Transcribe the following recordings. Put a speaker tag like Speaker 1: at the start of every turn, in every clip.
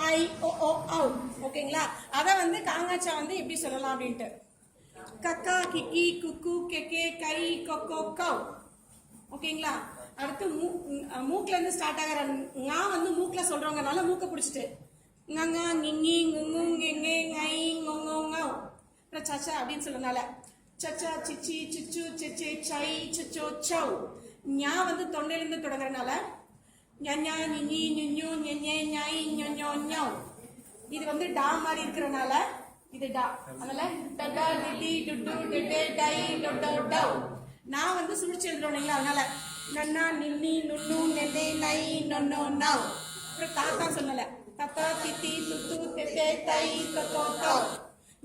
Speaker 1: ஐ ஓ ஓ ஔ. ஓகேங்களா? அதை வந்து காங்காச்சா வந்து எப்படி சொல்லலாம் அப்படின்ட்டு கக்கா கிக்கி குக்கு கெக்கே கை கொக்கோ கவ். ஓகேங்களா? அடுத்து மூக்குல இருந்து ஸ்டார்ட் ஆகிற ஞா வந்து மூக்குல சொல்றவங்கனால மூக்க பிடிச்சிட்டு nganga ngingி nguங்கு ngெங்கே ngை ngொங்கோ ngௌ. அப்புறம் சச்சா அப்படின்னு சொல்றதுனால சச்சா சிச்சி சிச்சு சிச்சே சை சிச்சோ சௌ. ஞா வந்து தொண்டையிலிருந்து தொடங்குறதுனால ஞா நிஞி நிஞ்சு ஞெஞே ஞை ஞொஞோ ஞௌ. இது வந்து டா மாதிரி இருக்கிறதுனால இது டா. அதனால டடா டிடி டுட்டு டெடே டை டொடோ டௌ. நான் வந்து சுழிச்சு எழுதுறோம் இல்லைங்களா? அதனால நன்னா நின்னி நுண்ணு நெல்லே நை நொன்னோ நௌ. அப்புறம் தாத்தா சொல்லல தத்தா தித்தி துத்து தெத்தே தை தொத்தோ தௌ.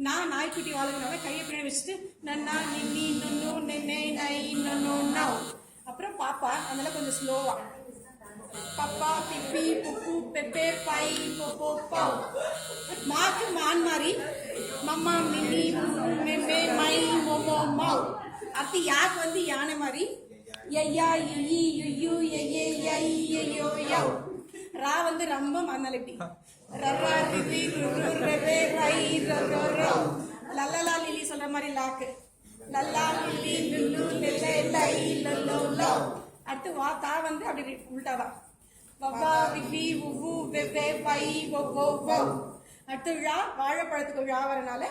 Speaker 1: நான் நாய்க்குட்டி வாழ்கிறனால கையை பின்னாடி வச்சுட்டு நன்னா நின்னி நுண்ணு நென்னே நை நொன்னோ நௌ. அப்புறம் பாப்பா அதனால கொஞ்சம் ஸ்லோவா பப்பா பிப்பி புப்பு பெப்பே பை பொப்போ பௌ. மாக்கு மான் மாதிரி மம்மா மின்னி மெம்மே மை மொமோ மௌ. அடுத்து யாக்கு வந்து யானை மாதிரி ஐயா இ யு எயே ஐ ஐயோ யௌ. ரா வந்து ரம்பம் அதனால இப்படி ரரா ரிரி ருரு ரெரே ரை ரரோ ரௌ. லல்லலா லிலி சொல்ற மாதிரி லாக்கு லல்லா லிலி லுல்லு லெல்லே லை லல்லோ லௌ. அடுத்து வா தா வந்து அப்படி உள்டாதான் வவ்வா விவி உவ்வு வெவ்வே வை ஒவ்வோ வௌ. அடுத்து ழா வாழைப்பழத்துக்கு ழா வரனால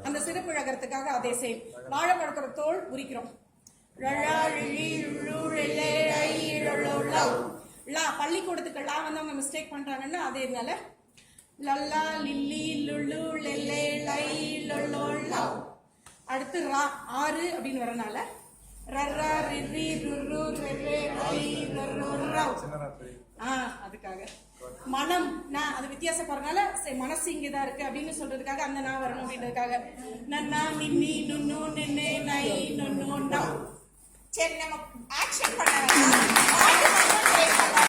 Speaker 1: அந்த சிறப்பு அழகிறதுக்காக அதே சேம். வாழைப்பழத்தோட தோல் உரிக்கிறோம் ழழா ழிழி ழு ழெல்லே ழை ழொளோ லௌ. லா பள்ளிக்கூடத்துக்கு லா வந்து அவங்க மிஸ்டேக் பண்றாங்கன்னா அதேனால லல்லா லில்லி லுல்லு லெல்லே லை லொளோ லௌ. அடுத்து ரா ஆறு அப்படின்னு வரனால ரர்ரா ரிரி ருரு ரெரே ரை ரரோ ரௌ. அதுக்காக மனம் நான் அது வித்தியாசப்படுறதுனால மனசு இங்கதான் இருக்கு அப்படின்னு சொல்றதுக்காக அந்த நான் வரணும் அப்படின்றதுக்காக நன்னா நின்னி நுண்ணு நென்னே நை நொன்னோ நௌ. சரி நம்ம ஆக்ஷன் பண்ண